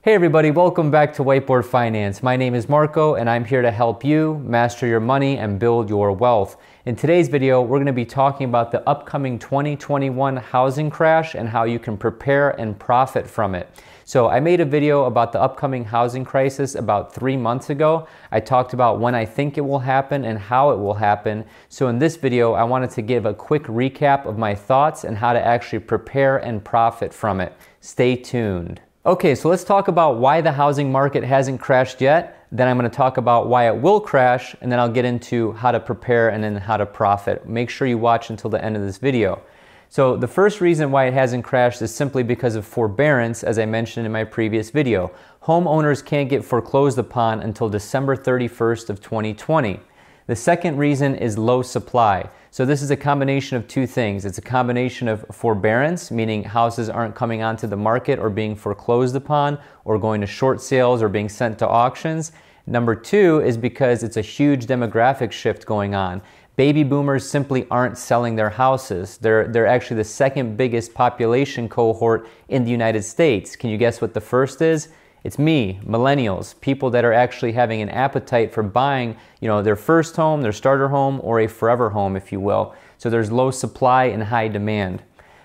Hey everybody, welcome back to Whiteboard Finance. My name is Marco and I'm here to help you master your money and build your wealth. In today's video, we're going to be talking about the upcoming 2021 housing crash and how you can prepare and profit from it. So I made a video about the upcoming housing crisis about 3 months ago. I talked about when I think it will happen and how it will happen. So in this video, I wanted to give a quick recap of my thoughts and how to actually prepare and profit from it. Stay tuned. Okay, so let's talk about why the housing market hasn't crashed yet. Then I'm going to talk about why it will crash, and then I'll get into how to prepare and then how to profit. Make sure you watch until the end of this video. So the first reason why it hasn't crashed is simply because of forbearance, as I mentioned in my previous video. Homeowners can't get foreclosed upon until December 31st of 2020. The second reason is low supply. So this is a combination of two things. It's a combination of forbearance, meaning houses aren't coming onto the market or being foreclosed upon or going to short sales or being sent to auctions. Number two is because it's a huge demographic shift going on. Baby boomers simply aren't selling their houses. They're actually the second biggest population cohort in the United States. Can you guess what the first is? It's me, millennials, people that are actually having an appetite for buying, their first home, their starter home, or a forever home, if you will. So there's low supply and high demand.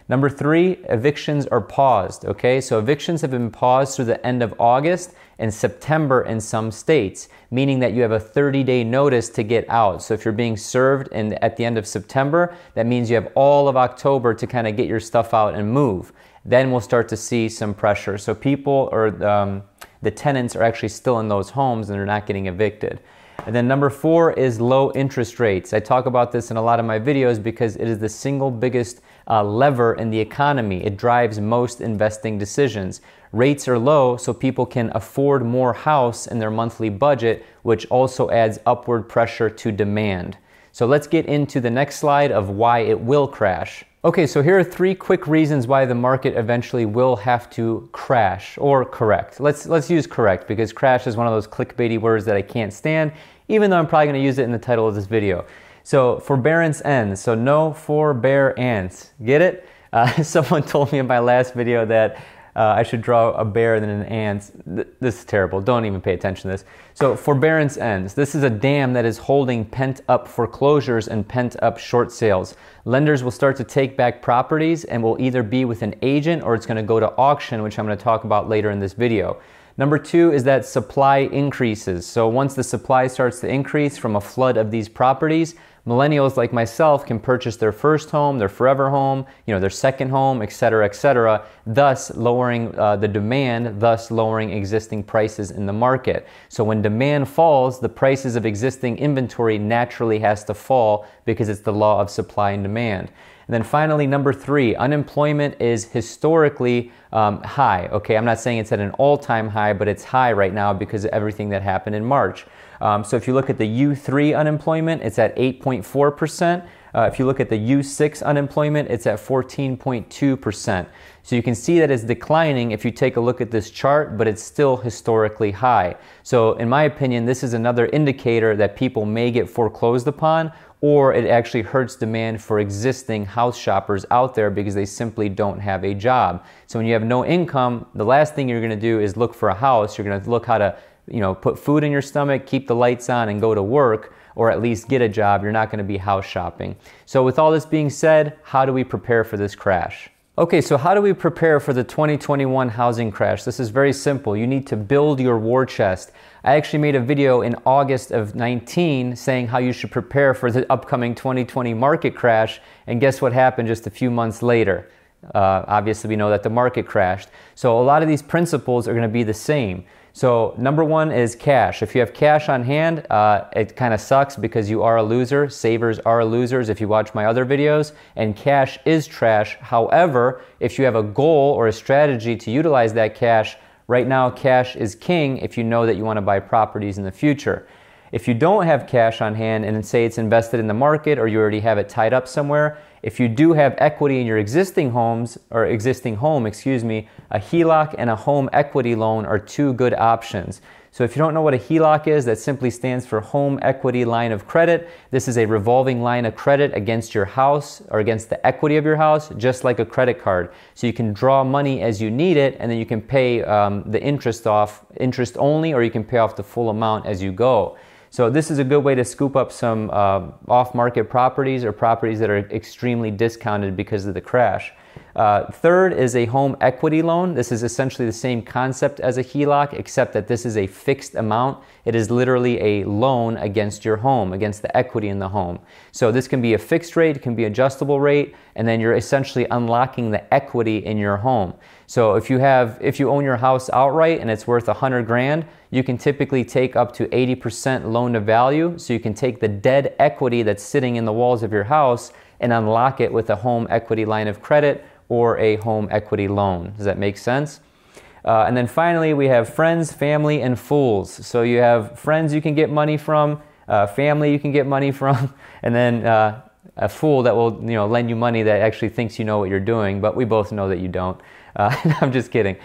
Number three, evictions are paused, okay? So evictions have been paused through the end of August and September in some states, meaning that you have a 30-day notice to get out. So if you're being served at the end of September, that means you have all of October to kind of get your stuff out and move. Then we'll start to see some pressure. So people or the tenants are actually still in those homes and they're not getting evicted. And then number four is low interest rates. I talk about this in a lot of my videos because it is the single biggest lever in the economy. It drives most investing decisions. Rates are low so people can afford more house in their monthly budget, which also adds upward pressure to demand. So let's get into the next slide of why it will crash. Okay, so here are three quick reasons why the market eventually will have to crash or correct. Let's use correct because crash is one of those clickbaity words that I can't stand, even though I'm probably going to use it in the title of this video. So forbearance ends, so no forbearance. Get it? Someone told me in my last video that I should draw a bear than an ant. This is terrible. Don't even pay attention to this. So forbearance ends. This is a dam that is holding pent-up foreclosures and pent-up short sales. Lenders will start to take back properties and will either be with an agent or it's going to go to auction, which I'm going to talk about later in this video. Number two is that supply increases. So once the supply starts to increase from a flood of these properties, millennials like myself can purchase their first home, their forever home, their second home, etc., thus lowering the demand, thus lowering existing prices in the market. So when demand falls, the prices of existing inventory naturally has to fall because it's the law of supply and demand. And then finally, number three, unemployment is historically high. Okay, I'm not saying it's at an all-time high, but it's high right now because of everything that happened in March. So if you look at the U3 unemployment, it's at 8.4%. If you look at the U6 unemployment, it's at 14.2%. So you can see that it's declining if you take a look at this chart, but it's still historically high. So in my opinion, this is another indicator that people may get foreclosed upon, or it actually hurts demand for existing house shoppers out there because they simply don't have a job. So when you have no income, the last thing you're going to do is look for a house. You're going to look how to put food in your stomach, keep the lights on, and go to work, or at least get a job. You're not going to be house shopping. So with all this being said, how do we prepare for this crash? Okay, so how do we prepare for the 2021 housing crash? This is very simple. You need to build your war chest. I actually made a video in August of 19 saying how you should prepare for the upcoming 2020 market crash, and guess what happened just a few months later? Obviously, we know that the market crashed. So a lot of these principles are going to be the same. So number one is cash. If you have cash on hand, it kind of sucks because you are a loser. Savers are losers if you watch my other videos, and cash is trash. However, if you have a goal or a strategy to utilize that cash, right now cash is king if you know that you want to buy properties in the future. If you don't have cash on hand and say it's invested in the market or you already have it tied up somewhere, if you do have equity in your existing home, a HELOC and a home equity loan are two good options. So if you don't know what a HELOC is, that simply stands for Home Equity Line of Credit. This is a revolving line of credit against your house or against the equity of your house, just like a credit card. So you can draw money as you need it, and then you can pay the interest off, interest only, or you can pay off the full amount as you go. So this is a good way to scoop up some off-market properties or properties that are extremely discounted because of the crash. Third is a home equity loan. This is essentially the same concept as a HELOC, except that this is a fixed amount. It is literally a loan against your home, against the equity in the home. So this can be a fixed rate, it can be adjustable rate, and then you're essentially unlocking the equity in your home. So if you own your house outright and it's worth 100 grand, you can typically take up to 80% loan to value. So you can take the dead equity that's sitting in the walls of your house and unlock it with a home equity line of credit or a home equity loan. Does that make sense? And then finally, we have friends, family, and fools. So you have friends you can get money from, family you can get money from, and then a fool that will lend you money that actually thinks you know what you're doing, but we both know that you don't. I'm just kidding.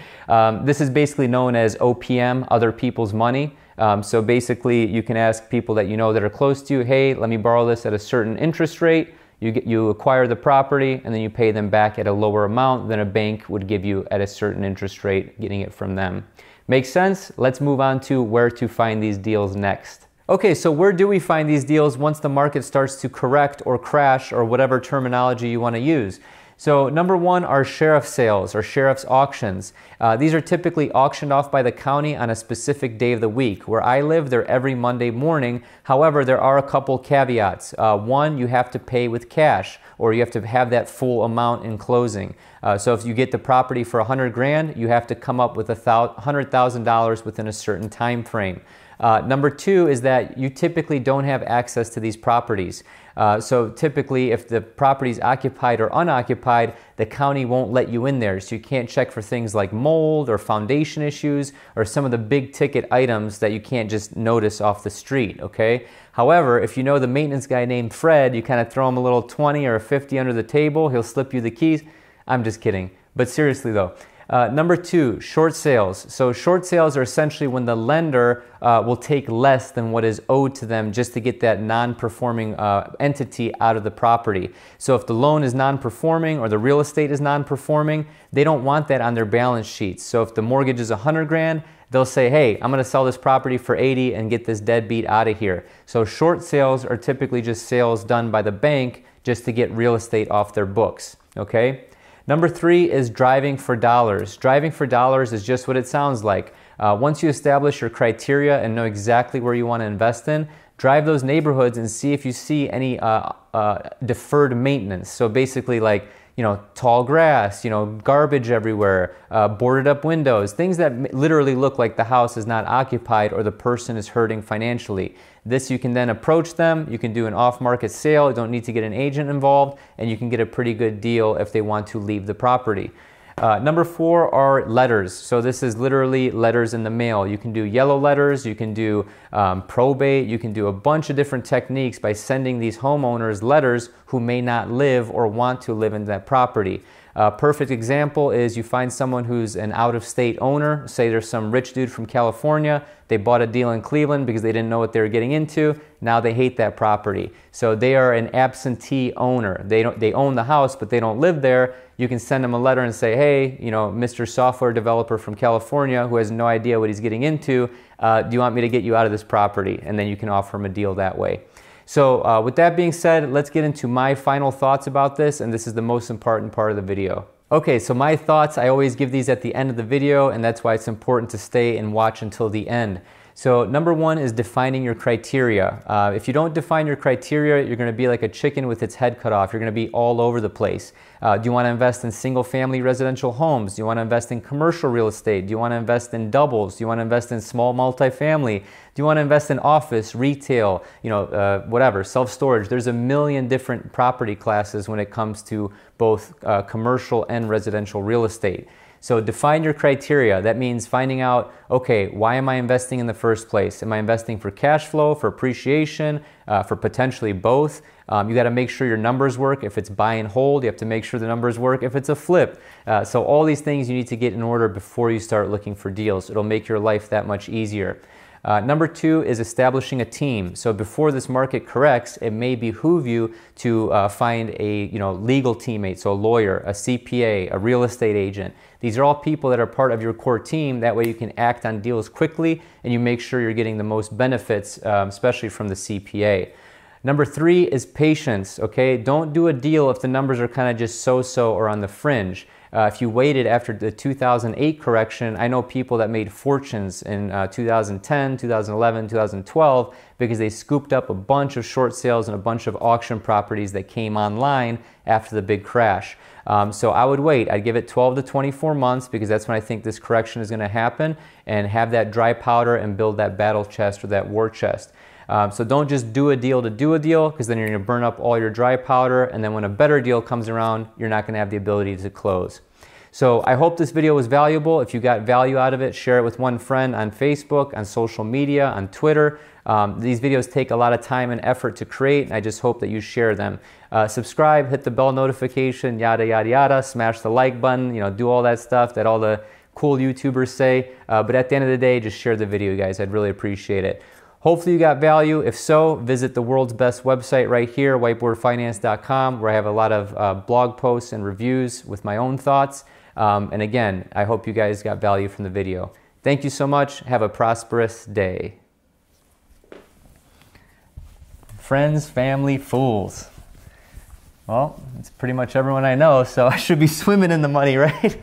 This is basically known as OPM, other people's money. So basically, you can ask people that you know that are close to you, hey, let me borrow this at a certain interest rate. You acquire the property, and then you pay them back at a lower amount than a bank would give you at a certain interest rate, getting it from them. Makes sense? Let's move on to where to find these deals next. Okay, so where do we find these deals once the market starts to correct or crash or whatever terminology you want to use? So number one are sheriff sales or sheriff's auctions. These are typically auctioned off by the county on a specific day of the week. Where I live, they're every Monday morning. However, there are a couple caveats. One, you have to pay with cash, or you have to have that full amount in closing. So if you get the property for 100 grand, you have to come up with $100,000 within a certain time frame. Number two is that you typically don't have access to these properties. So typically, if the property is occupied or unoccupied, the county won't let you in there. So you can't check for things like mold or foundation issues or some of the big ticket items that you can't just notice off the street, okay? However, if you know the maintenance guy named Fred, you kind of throw him a little 20 or a 50 under the table, he'll slip you the keys. I'm just kidding. But seriously though. Number two, short sales. So short sales are essentially when the lender will take less than what is owed to them just to get that non-performing entity out of the property. So if the loan is non-performing or the real estate is non-performing, they don't want that on their balance sheets. So if the mortgage is 100 grand, they'll say, hey, I'm going to sell this property for 80 and get this deadbeat out of here. So short sales are typically just sales done by the bank just to get real estate off their books, okay? Number three is driving for dollars. Driving for dollars is just what it sounds like. Once you establish your criteria and know exactly where you want to invest in, drive those neighborhoods and see if you see any deferred maintenance. So basically like, tall grass, garbage everywhere, boarded up windows, things that literally look like the house is not occupied or the person is hurting financially. This you can then approach them, you can do an off-market sale, you don't need to get an agent involved, and you can get a pretty good deal if they want to leave the property. Number four are letters. So this is literally letters in the mail. You can do yellow letters, you can do probate, you can do a bunch of different techniques by sending these homeowners letters who may not live or want to live in that property. A perfect example is you find someone who's an out-of-state owner. Say there's some rich dude from California. They bought a deal in Cleveland because they didn't know what they were getting into. Now they hate that property. So they are an absentee owner. They own the house, but they don't live there. You can send them a letter and say, hey, Mr. Software Developer from California who has no idea what he's getting into, do you want me to get you out of this property? And then you can offer him a deal that way. So with that being said, let's get into my final thoughts about this, and this is the most important part of the video. Okay, so my thoughts, I always give these at the end of the video, and that's why it's important to stay and watch until the end. So number one is defining your criteria. If you don't define your criteria, you're going to be like a chicken with its head cut off. You're going to be all over the place. Do you want to invest in single-family residential homes? Do you want to invest in commercial real estate? Do you want to invest in doubles? Do you want to invest in small multifamily? Do you want to invest in office, retail, whatever, self-storage? There's a million different property classes when it comes to both commercial and residential real estate. So define your criteria. That means finding out, okay, why am I investing in the first place? Am I investing for cash flow, for appreciation, for potentially both? You got to make sure your numbers work. If it's buy and hold, you have to make sure the numbers work. If it's a flip. So all these things you need to get in order before you start looking for deals. It'll make your life that much easier. Number two is establishing a team. So before this market corrects, it may behoove you to find a legal teammate, so a lawyer, a CPA, a real estate agent. These are all people that are part of your core team. That way you can act on deals quickly and you make sure you're getting the most benefits, especially from the CPA. Number three is patience, okay? Don't do a deal if the numbers are kind of just so-so or on the fringe. If you waited after the 2008 correction, I know people that made fortunes in 2010, 2011, 2012 because they scooped up a bunch of short sales and a bunch of auction properties that came online after the big crash. So I would wait. I'd give it 12 to 24 months because that's when I think this correction is going to happen, and have that dry powder and build that battle chest or that war chest. So don't just do a deal to do a deal, because then you're going to burn up all your dry powder, and then when a better deal comes around, you're not going to have the ability to close. So I hope this video was valuable. If you got value out of it, share it with one friend on Facebook, on social media, on Twitter. These videos take a lot of time and effort to create, and I just hope that you share them. Subscribe, hit the bell notification, yada, yada, yada, smash the like button, do all that stuff that all the cool YouTubers say. But at the end of the day, just share the video, guys. I'd really appreciate it. Hopefully you got value. If so, visit the world's best website right here, whiteboardfinance.com, where I have a lot of blog posts and reviews with my own thoughts. And again, I hope you guys got value from the video. Thank you so much. Have a prosperous day. Friends, family, fools. Well, it's pretty much everyone I know, so I should be swimming in the money, right?